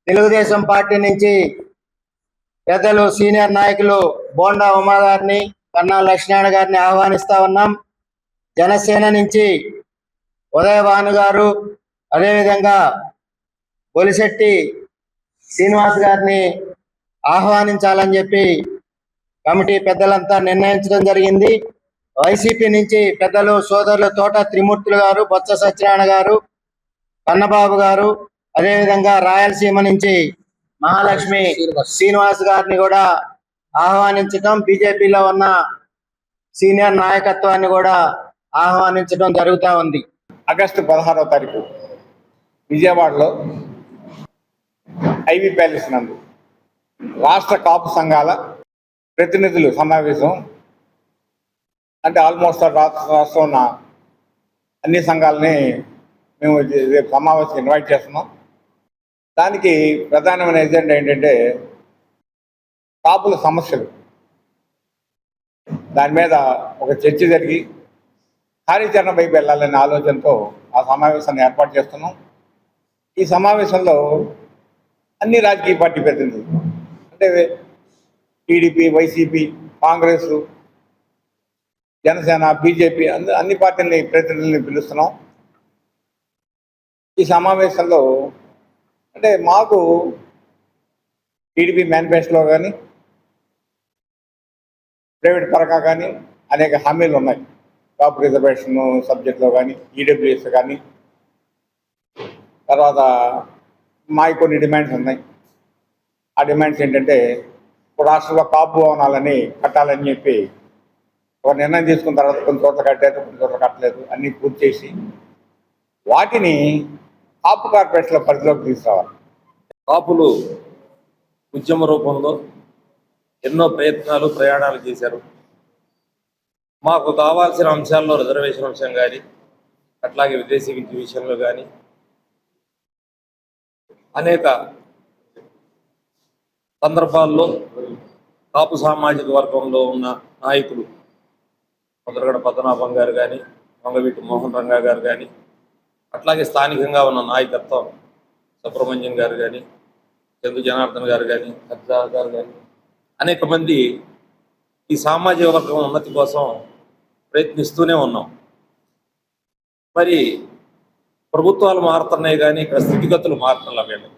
I: తెలుగుదేశం పార్టీ నుంచి పెద్దలు సీనియర్ నాయకులు బోండా ఉమా గారిని, కన్నా లక్ష్మీనారాయణ గారిని ఆహ్వానిస్తా ఉన్నాం. జనసేన నుంచి ఉదయభాను గారు, అదేవిధంగా బొలిశెట్టి శ్రీనివాస్ గారిని ఆహ్వానించాలని చెప్పి కమిటీ పెద్దలంతా నిర్ణయించడం జరిగింది. వైసీపీ నుంచి పెద్దలు సోదరులు తోట త్రిమూర్తులు గారు, బొత్స సత్యనారాయణ గారు, కన్నబాబు గారు, అదేవిధంగా రాయలసీమ నుంచి మహాలక్ష్మి శ్రీనివాస్ గారిని కూడా ఆహ్వానించడం, బీజేపీలో ఉన్న సీనియర్ నాయకత్వాన్ని కూడా ఆహ్వానించడం జరుగుతూ ఉంది.
J: ఆగస్టు 16వ తారీఖు విజయవాడలో ఐవీ ప్యాలెస్ నందు రాష్ట్ర కాపు సంఘాల ప్రతినిధులు సమావేశం, అంటే ఆల్మోస్ట్ రాష్ట్రంలో ఉన్న అన్ని సంఘాలని మేము రేపు సమావేశం ఇన్వైట్ చేస్తున్నాం. దానికి ప్రధానమైన ఎజెండా ఏంటంటే కాపుల సమస్యలు, దాని మీద ఒక చర్చ జరిగి కార్యాచరణ వైపు వెళ్ళాలనే ఆలోచనతో ఆ సమావేశాన్ని ఏర్పాటు చేస్తున్నాం. ఈ సమావేశంలో అన్ని రాజకీయ పార్టీ ప్రతినిధులు, అంటే TDP, YCP, Congress, Janasena, BJP అన్ని పార్టీలని ప్రతినిధులని పిలుస్తున్నాం. ఈ సమావేశంలో అంటే మాకు టీడీపీ మేనిఫెస్టోలో కానీ ప్రైవేట్ పరంగా కానీ అనేక హామీలు ఉన్నాయి. కాపు రిజర్వేషన్ సబ్జెక్ట్లో కానీ, ఈడబ్ల్యూఎస్ కానీ, తర్వాత మాకు కొన్ని డిమాండ్స్ ఉన్నాయి. ఆ డిమాండ్స్ ఏంటంటే ఇప్పుడు రాష్ట్రంలో కాపు భవనాలని కట్టాలని చెప్పి ఒక నిర్ణయం తీసుకున్న తర్వాత కొన్ని చోట్ల కట్టారు, కొన్ని చోట్ల కట్టలేదు, అన్నీ పూర్తి చేసి వాటిని కాపు కార్పొరేషన్ల పరిధిలోకి తీసుకురావాలి.
K: కాపులు ఉద్యమ రూపంలో ఎన్నో ప్రయత్నాలు, ప్రయాణాలు చేశారు. మాకు కావాల్సిన అంశాల్లో రిజర్వేషన్ అంశం కానీ, అట్లాగే విదేశీ విద్య విషయంలో కానీ అనేక సందర్భాల్లో కాపు సామాజిక వర్గంలో ఉన్న నాయకులు ముద్రగడ పద్మనాభం గారు కానీ, వంగవీటి మోహన్ రంగా గారు కానీ, అట్లాగే స్థానికంగా ఉన్న నాయకత్వం సుబ్రహ్మణ్యం గారు కానీ, చందు జనార్దన్ గారు కానీ, హర్జా గారు కానీ అనేక మంది ఈ సామాజిక వర్గం ఉన్నతి కోసం ప్రయత్నిస్తూనే ఉన్నాం. మరి ప్రభుత్వాలు మారుతున్నాయి కానీ ఇక్కడ స్థితిగతులు మారుతున్నా వీళ్ళు.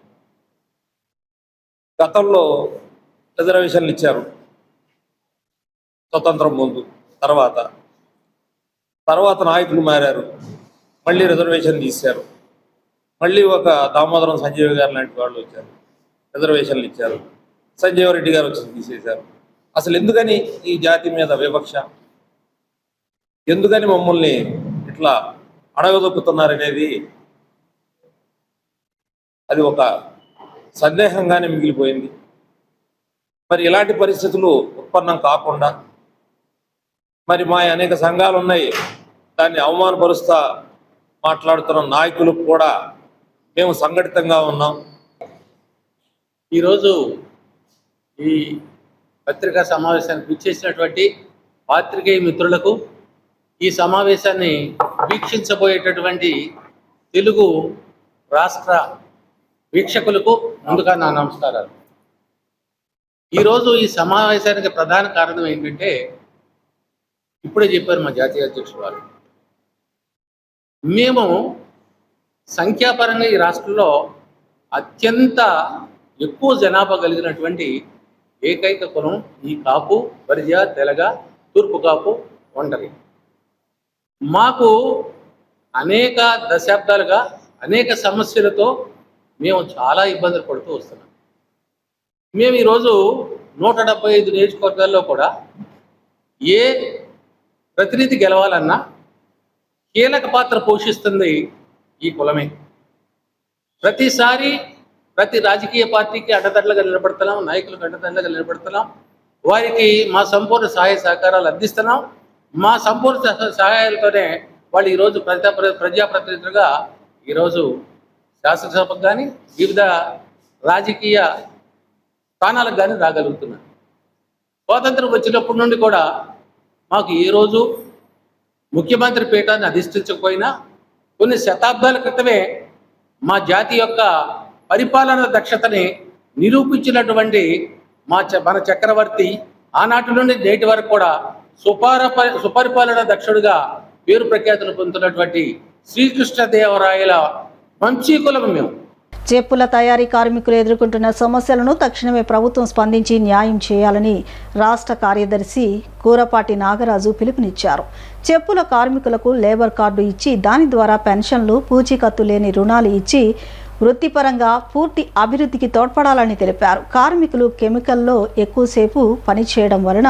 K: గతంలో రిజర్వేషన్లు ఇచ్చారు స్వతంత్రం ముందు, తర్వాత నాయకులు మారారు, మళ్ళీ రిజర్వేషన్ తీశారు, మళ్ళీ ఒక దామోదరం సంజీవ్ గారు లాంటి వాళ్ళు వచ్చారు, రిజర్వేషన్లు ఇచ్చారు, సంజీవ్ రెడ్డి గారు వచ్చి తీసేశారు. అసలు ఎందుకని ఈ జాతి మీద వివక్ష, ఎందుకని మమ్మల్ని ఇట్లా అడగదొక్కుతున్నారనేది అది ఒక సందేహంగానే మిగిలిపోయింది. మరి ఇలాంటి పరిస్థితులు ఉత్పన్నం కాకుండా మరి మా అనేక సంఘాలు ఉన్నాయి, దాన్ని అవమానపరుస్తా మాట్లాడుతున్న నాయకులకు కూడా మేము సంఘటితంగా ఉన్నాం.
L: ఈరోజు ఈ పత్రికా సమావేశానికి విచ్చేసినటువంటి పాత్రికేయ మిత్రులకు, ఈ సమావేశాన్ని వీక్షించబోయేటటువంటి తెలుగు రాష్ట్ర వీక్షకులకు ముందుగా నా నమస్కారాలు. ఈరోజు ఈ సమావేశానికి ప్రధాన కారణం ఏంటంటే, ఇప్పుడే చెప్పారు మా జాతీయ అధ్యక్షుడు వారు, మేము సంఖ్యాపరంగా ఈ రాష్ట్రంలో అత్యంత ఎక్కువ జనాభా కలిగినటువంటి ఏకైక కులం ఈ కాపు, బలిజ, తెలగ, తూర్పు కాపు, ఒంటరి. మాకు అనేక దశాబ్దాలుగా అనేక సమస్యలతో మేము చాలా ఇబ్బందులు పడుతూ వస్తున్నాం. మేము ఈరోజు 175 నియోజకవర్గాల్లో కూడా ఏ ప్రతినిధి గెలవాలన్నా కీలక పాత్ర పోషిస్తుంది ఈ కులమే. ప్రతిసారి ప్రతి రాజకీయ పార్టీకి అడ్డదండలుగా నిలబడుతున్నాం, నాయకులకు అడ్డదండలుగా నిలబడుతున్నాం. వారికి మా సంపూర్ణ సహాయ సహకారాలు అందిస్తున్నాం. మా సంపూర్ణ సహాయాలతోనే వాళ్ళు ఈరోజు ప్రజాప్రతినిధులుగా ఈరోజు శాసనసభకు కానీ వివిధ రాజకీయ స్థానాలకు కానీ రాగలుగుతున్నారు. స్వాతంత్రం వచ్చినప్పటి నుండి కూడా మాకు ఏ రోజు ముఖ్యమంత్రి పీఠాన్ని అధిష్ఠించకపోయినా కొన్ని శతాబ్దాల క్రితమే మా జాతి యొక్క పరిపాలన దక్షతని నిరూపించినటువంటి మన చక్రవర్తి ఆనాటి నుండి నేటి వరకు కూడా సుపరిపాలన దక్షుడిగా పేరు ప్రఖ్యాతులు పొందుతున్నటువంటి శ్రీకృష్ణదేవరాయల వంశీకులం మేము.
A: చెప్పుల తయారీ కార్మికులు ఎదుర్కొంటున్న సమస్యలను తక్షణమే ప్రభుత్వం స్పందించి న్యాయం చేయాలని రాష్ట్ర కార్యదర్శి కూరపాటి నాగరాజు పిలుపునిచ్చారు. చెప్పుల కార్మికులకు లేబర్ కార్డు ఇచ్చి దాని ద్వారా పెన్షన్లు, పూచీకత్తు లేని రుణాలు ఇచ్చి వృత్తిపరంగా పూర్తి అభివృద్ధికి తోడ్పడాలని తెలిపారు. కార్మికులు కెమికల్లో ఎక్కువసేపు పనిచేయడం వలన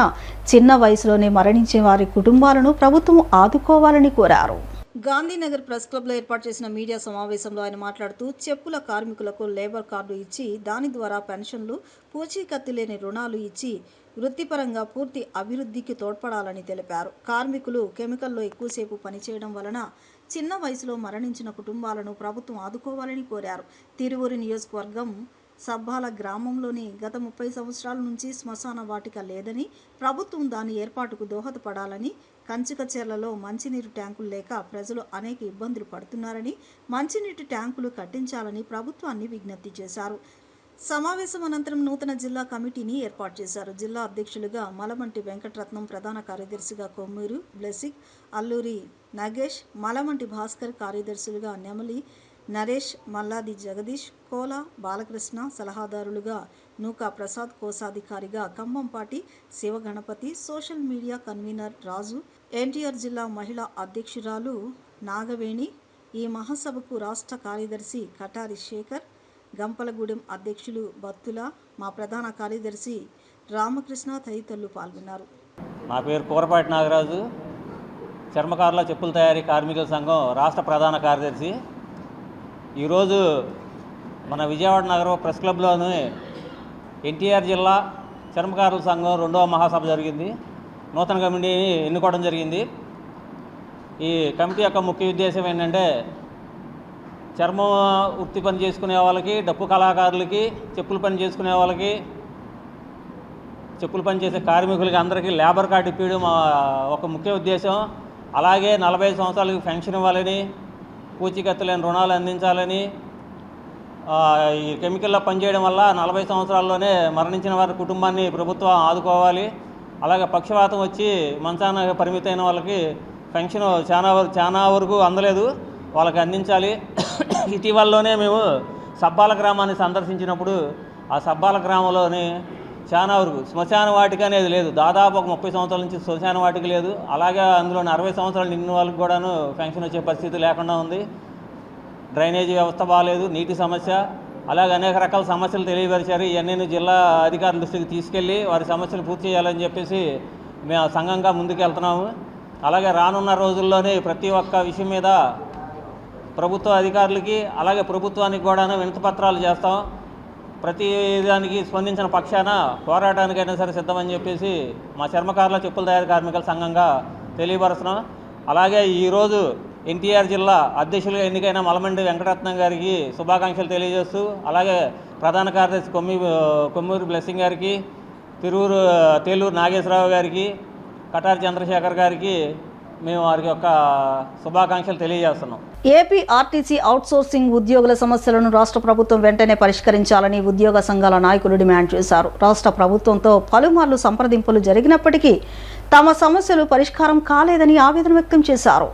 A: చిన్న వయసులోనే మరణించే వారి కుటుంబాలను ప్రభుత్వం ఆదుకోవాలని కోరారు.
B: గాంధీనగర్ ప్రెస్ క్లబ్లో ఏర్పాటు చేసిన మీడియా సమావేశంలో ఆయన మాట్లాడుతూ చెప్పుల కార్మికులకు లేబర్ కార్డు ఇచ్చి దాని ద్వారా పెన్షన్లు, పూచీకత్తు లేని రుణాలు ఇచ్చి వృత్తిపరంగా పూర్తి అభివృద్ధికి తోడ్పడాలని తెలిపారు. కార్మికులు కెమికల్లో ఎక్కువసేపు పనిచేయడం వలన చిన్న వయసులో మరణించిన కుటుంబాలను ప్రభుత్వం ఆదుకోవాలని కోరారు. తిరువూరు నియోజకవర్గం సబ్బాల గ్రామంలోని గత 30 సంవత్సరాల నుంచి శ్మశాన వాటిక లేదని, ప్రభుత్వం దాని ఏర్పాటుకు దోహదపడాలని, కంచికచెర్లలో మంచినీరు ట్యాంకులు లేక ప్రజలు అనేక ఇబ్బందులు పడుతున్నారని, మంచినీటి ట్యాంకులు కట్టించాలని ప్రభుత్వాన్ని విజ్ఞప్తి చేశారు. సమావేశం అనంతరం నూతన జిల్లా కమిటీని ఏర్పాటు చేశారు. జిల్లా అధ్యక్షులుగా మలమంటి వెంకటరత్నం, ప్రధాన కార్యదర్శిగా కొమ్మూరు బ్లెస్సింగ్, అల్లూరి నగేష్, మలమంటి భాస్కర్, కార్యదర్శులుగా నెమలి నరేష్, మల్లాది జగదీష్, కోల బాలకృష్ణ, సలహాదారులుగా నూకా ప్రసాద్, కోశాధికారిగా Kambampati Sivaganapathi, social media convenor Raju, NTR జిల్లా మహిళా అధ్యక్షురాలు నాగవేణి, ఈ మహాసభకు రాష్ట్ర కార్యదర్శి కటారి శేఖర్, గంపలగూడెం అధ్యక్షులు బత్తుల, మా ప్రధాన కార్యదర్శి రామకృష్ణ తదితరులు పాల్గొన్నారు.
M: నా పేరు కూరపాటి నాగరాజు, చర్మకారుల చెప్పుల తయారీ కార్మికుల సంఘం రాష్ట్ర ప్రధాన కార్యదర్శి. ఈరోజు మన విజయవాడ నగరం ప్రెస్ క్లబ్లోని ఎన్టీఆర్ జిల్లా చర్మకారుల సంఘం 2వ మహాసభ జరిగింది. నూతన కమిటీని ఎన్నుకోవడం జరిగింది. ఈ కమిటీ యొక్క ముఖ్య ఉద్దేశం ఏంటంటే చర్మం వృత్తి పని చేసుకునే వాళ్ళకి, డప్పు కళాకారులకి, చెప్పులు పని చేసుకునే వాళ్ళకి, చెప్పులు పని చేసే కార్మికులకి అందరికీ లేబర్ కార్డు ఇప్పించడం ఒక ముఖ్య ఉద్దేశం. అలాగే 45 సంవత్సరాలకి పెన్షన్ ఇవ్వాలని, పూచీకత్తు లేని రుణాలు అందించాలని, ఈ కెమికల్లో పనిచేయడం వల్ల 40 సంవత్సరాల్లోనే మరణించిన వారి కుటుంబాన్ని ప్రభుత్వం ఆదుకోవాలి. అలాగే పక్షవాతం వచ్చి మంచాన పరిమితమైన వాళ్ళకి పెన్షన్ చాలా వరకు అందలేదు, వాళ్ళకి అందించాలి. ఇటీవలలోనే మేము సబ్బాల గ్రామాన్ని సందర్శించినప్పుడు ఆ సబ్బాల గ్రామంలోని చాలా వరకు శ్మశాన వాటిక అనేది లేదు. దాదాపు ఒక 30 సంవత్సరాల నుంచి శ్మశాన వాటిక లేదు. అలాగే అందులోని 60 సంవత్సరాలు నిండిన వాళ్ళకి కూడాను పెన్షన్ వచ్చే పరిస్థితి లేకుండా ఉంది. డ్రైనేజీ వ్యవస్థ బాగాలేదు, నీటి సమస్య, అలాగే అనేక రకాల సమస్యలు తెలియపరిచారు. ఇవన్నీ జిల్లా అధికారుల దృష్టికి తీసుకెళ్ళి వారి సమస్యలు పూర్తి చేయాలని చెప్పేసి మేము సంఘంగా ముందుకు వెళ్తున్నాము. అలాగే రానున్న రోజుల్లోనే ప్రతి ఒక్క విషయం మీద ప్రభుత్వ అధికారులకి అలాగే ప్రభుత్వానికి కూడాను వినతిపత్రాలు చేస్తాం. ప్రతి దానికి స్పందించిన పక్షాన పోరాటానికైనా సరే సిద్ధమని చెప్పేసి మా చర్మకారుల చెప్పుల తయారీ కార్మికుల సంఘంగా తెలియపరుస్తున్నాం. అలాగే ఈరోజు ఎన్టీఆర్ జిల్లా అధ్యక్షులుగా ఎన్నికైన మలమండి వెంకటరత్నం గారికి శుభాకాంక్షలు తెలియజేస్తూ, అలాగే ప్రధాన కార్యదర్శి కొమ్మూరు బ్లెస్సింగ్ గారికి, తేలూరు నాగేశ్వరరావు గారికి, కటారి చంద్రశేఖర్ గారికి మేము వారికి యొక్క శుభాకాంక్షలు తెలియజేస్తున్నాం.
A: ఏపీ ఆర్టీసీ అవుట్సోర్సింగ్ ఉద్యోగుల సమస్యలను రాష్ట్ర ప్రభుత్వం వెంటనే పరిష్కరించాలని ఉద్యోగ సంఘాల నాయకులు డిమాండ్ చేశారు. రాష్ట్ర ప్రభుత్వంతో పలుమార్లు సంప్రదింపులు జరిగినప్పటికీ తమ సమస్యలు పరిష్కారం కాలేదని ఆవేదన వ్యక్తం చేశారు.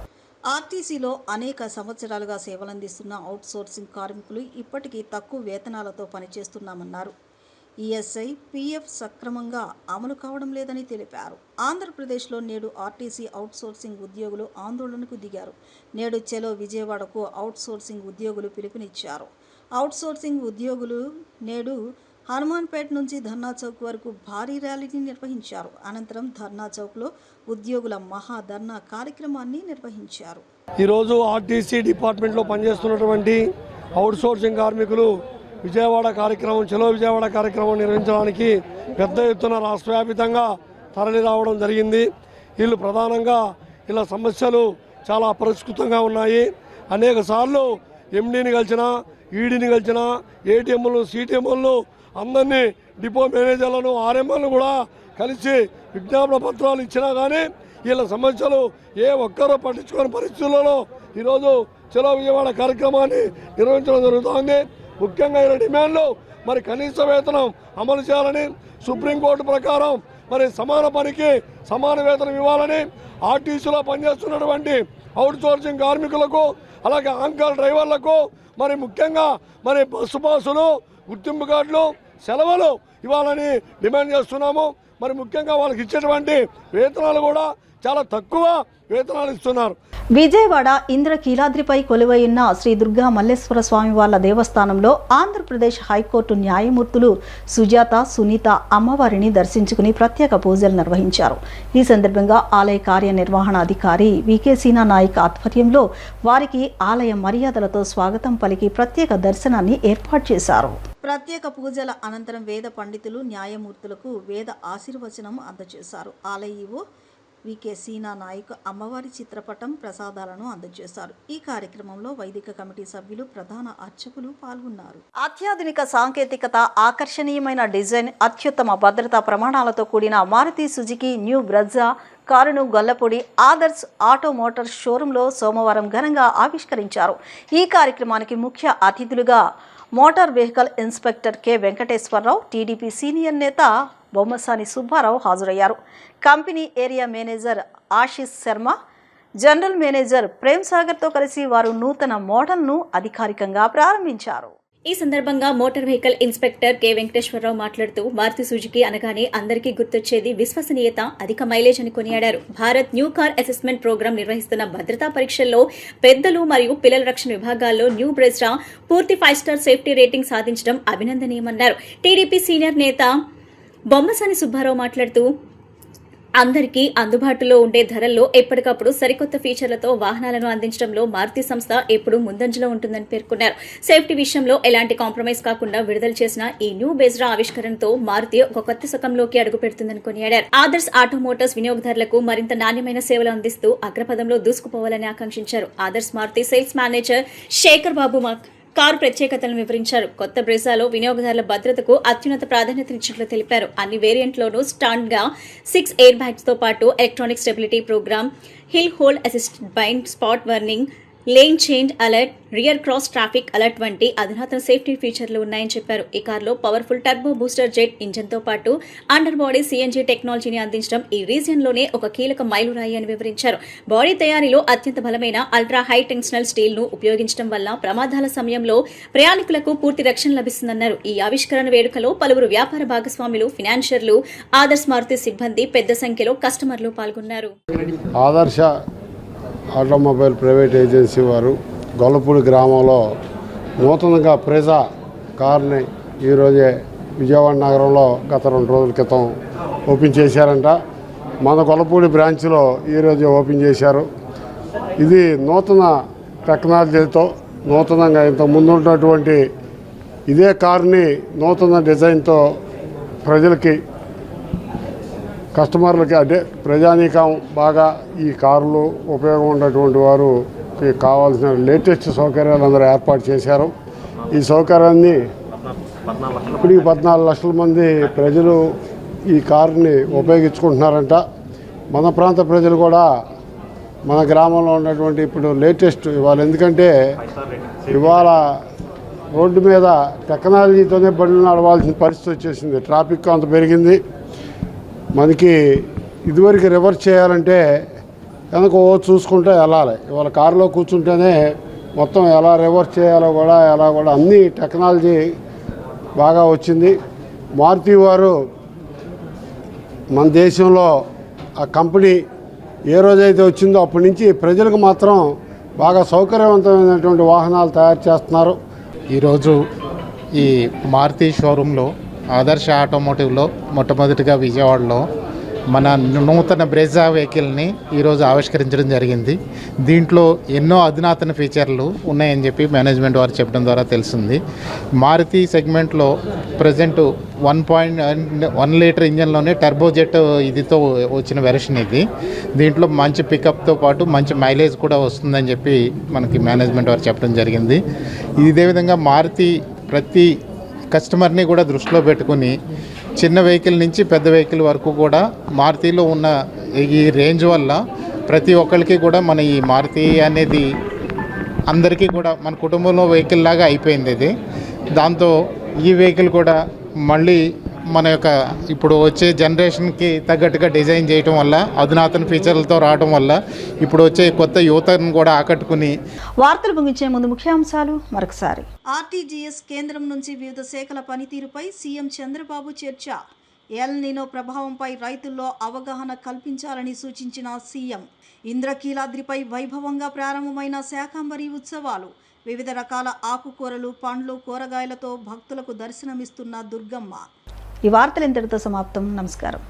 B: ఆర్టీసీలో అనేక సంవత్సరాలుగా సేవలందిస్తున్న అవుట్సోర్సింగ్ కార్మికులు ఇప్పటికీ తక్కువ వేతనాలతో పనిచేస్తున్నామన్నారు. ఈఎస్ఐ, పీఎఫ్ సక్రమంగా అమలు కావడం లేదని తెలిపారు. ఆంధ్రప్రదేశ్లో నేడు ఆర్టీసీ అవుట్సోర్సింగ్ ఉద్యోగులు ఆందోళనకు దిగారు. నేడు చెలో విజయవాడకు అవుట్సోర్సింగ్ ఉద్యోగులు పిలుపునిచ్చారు. అవుట్సోర్సింగ్ ఉద్యోగులు నేడు హనుమాన్పేట నుంచి ధర్నా చౌక్ వరకు భారీ ర్యాలీని నిర్వహించారు. అనంతరం ధర్నా చౌక్లో ఉద్యోగుల మహాధర్నా కార్యక్రమాన్ని నిర్వహించారు.
N: ఈరోజు ఆర్టీసీ డిపార్ట్మెంట్లో పనిచేస్తున్నటువంటి అవుట్సోర్సింగ్ కార్మికులు విజయవాడ కార్యక్రమం, చలో విజయవాడ కార్యక్రమం నిర్వహించడానికి పెద్ద ఎత్తున రాష్ట్ర వ్యాప్తంగా తరలి రావడం జరిగింది. వీళ్ళు ప్రధానంగా ఇలా సమస్యలు చాలా అపరిష్కృతంగా ఉన్నాయి. అనేక సార్లు ఎండీని కలిసినా, ఈడీని కలిసినా, ఏటీఎంలు, సిటీఎంలు అందరినీ, డిపో మేనేజర్లను, ఆర్ఎంఎల్ను కూడా కలిసి విజ్ఞాపన పత్రాలు ఇచ్చినా కానీ వీళ్ళ సమస్యలు ఏ ఒక్కరూ పట్టించుకునే పరిస్థితులలో ఈరోజు చలో విజయవాడ కార్యక్రమాన్ని నిర్వహించడం జరుగుతోంది. ముఖ్యంగా ఇలా డిమాండ్లు మరి కనీస వేతనం అమలు చేయాలని, సుప్రీంకోర్టు ప్రకారం మరి సమాన పనికి సమాన వేతనం ఇవ్వాలని, ఆర్టీసీలో పనిచేస్తున్నటువంటి అవుట్సోర్సింగ్ కార్మికులకు, అలాగే ఆంకర్ డ్రైవర్లకు మరి ముఖ్యంగా మరి బస్సు పాసులు, గుర్తింపు కార్డులు, సెలవులు ఇవ్వాలని డిమాండ్ చేస్తున్నాము. మరి ముఖ్యంగా వాళ్ళకి ఇచ్చేటువంటి వేతనాలు కూడా చాలా తక్కువ వేతనాలు ఇస్తున్నారు.
A: విజయవాడ ఇంద్రకీలాద్రిపై కొలువైన శ్రీ దుర్గా మల్లేశ్వర స్వామి వార్ల దేవస్థానంలో ఆంధ్రప్రదేశ్ హైకోర్టు న్యాయమూర్తులు సుజాత, సునీత అమ్మవారిని దర్శించుకుని ప్రత్యేక పూజలు నిర్వహించారు. ఈ సందర్భంగా ఆలయ కార్యనిర్వహణాధికారి వికే సీనా నాయక్ ఆధ్వర్యంలో వారికి ఆలయ మర్యాదలతో స్వాగతం పలికి ప్రత్యేక దర్శనాన్ని ఏర్పాటు చేశారు.
B: ప్రత్యేక పూజల అనంతరం వేద పండితులు న్యాయమూర్తులకు వేద ఆశీర్వచనం అందజేశారు. ఆలయ ఈవో వికే సీనా నాయక్ అమ్మవారి చిత్రపటం, ప్రసాదాలను అందజేశారు. ఈ కార్యక్రమంలో వైదిక కమిటీ సభ్యులు, ప్రధాన అర్చకులు పాల్గొన్నారు. అత్యాధునిక సాంకేతికత, ఆకర్షణీయమైన డిజైన్, అత్యుత్తమ భద్రతా ప్రమాణాలతో కూడిన మారుతి సుజుకి న్యూ బ్రెజా కారును గొల్లపూడి ఆదర్శ్ ఆటో మోటార్స్ షోరూంలో సోమవారం ఘనంగా ఆవిష్కరించారు. ఈ కార్యక్రమానికి ముఖ్య అతిథులుగా motor vehicle inspector K Venkateswararao, TDP senior నేత బొమ్మసాని సుబ్బారావు హాజరయ్యారు. Company area manager Ashish Sharma, general manager Prem సాగర్తో కలిసి వారు నూతన మోడల్ను అధికారికంగా ప్రారంభించారు.
O: ఈ సందర్భంగా motor vehicle inspector K Venkateswararao మాట్లాడుతూ మారుతి సుజుకి అనగానే అందరికీ గుర్తొచ్చేది విశ్వసనీయత, అధిక మైలేజ్ అని కొనియాడారు. Bharat new car assessment programme నిర్వహిస్తున్న భద్రతా పరీక్షల్లో పెద్దలు మరియు పిల్లల రక్షణ విభాగాల్లో న్యూ బ్రెజా పూర్తి 5 స్టార్ సేఫ్టీ రేటింగ్ సాధించడం అభినందనీయమన్నారు. టీడీపీ సీనియర్ నేత బొమ్మసాని సుబ్బారావు మాట్లాడుతూ అందరికీ అందుబాటులో ఉండే ధరల్లో ఎప్పటికప్పుడు సరికొత్త ఫీచర్లతో వాహనాలను అందించడంలో మారుతి సంస్థ ఎప్పుడూ ముందంజలో ఉంటుందని పేర్కొన్నారు. సేఫ్టీ విషయంలో ఎలాంటి కాంప్రమైజ్ కాకుండా విడుదల చేసిన ఈ న్యూ బెజ్రా ఆవిష్కరణతో మారుతి ఒక కొత్త శకంలోకి అడుగు పెడుతుందని కొనియాడారు. ఆదర్శ్ ఆటో మోటార్స్ వినియోగదారులకు మరింత నాణ్యమైన సేవలు అందిస్తూ అగ్రపదంలో దూసుకుపోవాలని ఆకాంక్షించారు. ఆదర్శ్ మారుతి సేల్స్ మేనేజర్ శేఖర్ బాబు కారు ప్రత్యేకతలను వివరించారు. కొత్త బ్రెజాలో వినియోగదారుల భద్రతకు అత్యున్నత ప్రాధాన్యతనిచ్చినట్లు తెలిపారు. అన్ని వేరియంట్లోనూ స్టాండ్గా 6 ఎయిర్ బ్యాగ్స్ తో పాటు electronic stability programme, hill hold assist, blind spot warning, lane change alert, rear cross traffic alert వంటి అధునాతన సేఫ్టీ ఫీచర్లు ఉన్నాయని చెప్పారు. ఈ కారులో పవర్ఫుల్ టర్బో బూస్టర్ జెట్ ఇంజన్తో పాటు అండర్ బాడీ సిఎన్జీ టెక్నాలజీని అందించడం ఈ రీజియన్లోనే ఒక కీలక మైలురాయి అని వివరించారు. బాడీ తయారీలో అత్యంత బలమైన అల్ట్రా హై టెన్షనల్ స్టీల్ ను ఉపయోగించడం వల్ల ప్రమాదాల సమయంలో ప్రయాణికులకు పూర్తి రక్షణ లభిస్తుందన్నారు. ఈ ఆవిష్కరణ వేడుకలో పలువురు వ్యాపార భాగస్వాములు, ఫినాన్షియర్లు, ఆదర్శ్ మారుతి సిబ్బంది పెద్ద సంఖ్యలో కస్టమర్లు పాల్గొన్నారు.
P: ఆదర్శ ఆటోమొబైల్ ప్రైవేట్ ఏజెన్సీ వారు గొల్లపూడి గ్రామంలో నూతనంగా ప్రెజా కార్ని ఈరోజే విజయవాడ నగరంలో గత 2 రోజుల క్రితం ఓపెన్ చేశారంట. మన గొల్లపూడి బ్రాంచ్లో ఈరోజే ఓపెన్ చేశారు. ఇది నూతన టెక్నాలజీతో, నూతనంగా ఇంత ముందు ఉన్నటువంటి ఇదే కార్ని నూతన డిజైన్తో ప్రజలకి, కస్టమర్లకి, అంటే ప్రజానీకం బాగా ఈ కార్లు ఉపయోగం ఉన్నటువంటి వారికి కావాల్సిన లేటెస్ట్ సౌకర్యాలు అందరూ ఏర్పాటు చేశారు. ఈ సౌకర్యాన్ని ఇప్పటికి 14 లక్షల మంది ప్రజలు ఈ కారుని ఉపయోగించుకుంటున్నారంట. మన ప్రాంత ప్రజలు కూడా మన గ్రామంలో ఉన్నటువంటి ఇప్పుడు లేటెస్ట్ ఇవాళ, ఎందుకంటే ఇవాళ రోడ్డు మీద టెక్నాలజీతోనే బండ్లు నడవాల్సిన పరిస్థితి వచ్చేసింది. ట్రాఫిక్ అంత పెరిగింది. మనకి ఇదివరకు రివర్స్ చేయాలంటే వెనక చూసుకుంటే వెళ్ళాలి. ఇవాళ కారులో కూర్చుంటేనే మొత్తం ఎలా రివర్స్ చేయాలో కూడా అన్నీ టెక్నాలజీ బాగా వచ్చింది. మారుతి వారు మన దేశంలో ఆ కంపెనీ ఏ రోజైతే వచ్చిందో అప్పటి నుంచి ప్రజలకు మాత్రం బాగా సౌకర్యవంతమైనటువంటి వాహనాలు తయారు చేస్తున్నారు.
Q: ఈరోజు ఈ మారుతి షోరూంలో ఆదర్శ ఆటోమోటివ్లో మొట్టమొదటిగా విజయవాడలో మన నూతన బ్రెజా వెహికల్ని ఈరోజు ఆవిష్కరించడం జరిగింది. దీంట్లో ఎన్నో అధునాతన ఫీచర్లు ఉన్నాయని చెప్పి మేనేజ్మెంట్ వారు చెప్పడం ద్వారా తెలిసింది. మారుతి సెగ్మెంట్లో ప్రజెంట్ 1.1 లీటర్ ఇంజన్లోనే టర్బోజెట్ ఇదితో వచ్చిన వెర్షన్ ఇది. దీంట్లో మంచి పికప్తో పాటు మంచి మైలేజ్ కూడా వస్తుందని చెప్పి మనకి మేనేజ్మెంట్ వారు చెప్పడం జరిగింది. ఇదే విధంగా మారుతి ప్రతి కస్టమర్ని కూడా దృష్టిలో పెట్టుకుని చిన్న వెహికల్ నుంచి పెద్ద వెహికల్ వరకు కూడా మారుతిలో ఉన్న ఈ రేంజ్ వల్ల ప్రతి ఒక్కరికి కూడా మన ఈ మారుతి అనేది అందరికీ కూడా మన కుటుంబంలో వెహికల్ లాగా అయిపోయింది ఇది. దాంతో ఈ వెహికల్ కూడా మళ్ళీ మన యొక్క ఇప్పుడు వచ్చే జనరేషన్కి తగ్గట్టుగా డిజైన్ చేయడం వల్ల అధునాతన ఫీచర్లతో రావడం వల్ల ఇప్పుడు వచ్చే కొత్త యువతను కూడా ఆకట్టుకుని.
A: వార్తలు ముగించే ముందు ముఖ్యాంశాలు మరొకసారి.
B: ఆర్టీజీఎస్ కేంద్రం నుంచి వివిధ శాఖల పనితీరుపై సీఎం చంద్రబాబు చర్చ. ఎల్ నినో ప్రభావంపై రైతుల్లో అవగాహన కల్పించాలని సూచించిన సీఎం. ఇంద్రకీలాద్రిపై వైభవంగా ప్రారంభమైన శాకంబరి ఉత్సవాలు. వివిధ రకాల ఆకుకూరలు, పండ్లు, కూరగాయలతో భక్తులకు దర్శనమిస్తున్న దుర్గమ్మ.
A: ఈ వార్తలు ఇంతటితో సమాప్తం. నమస్కారం.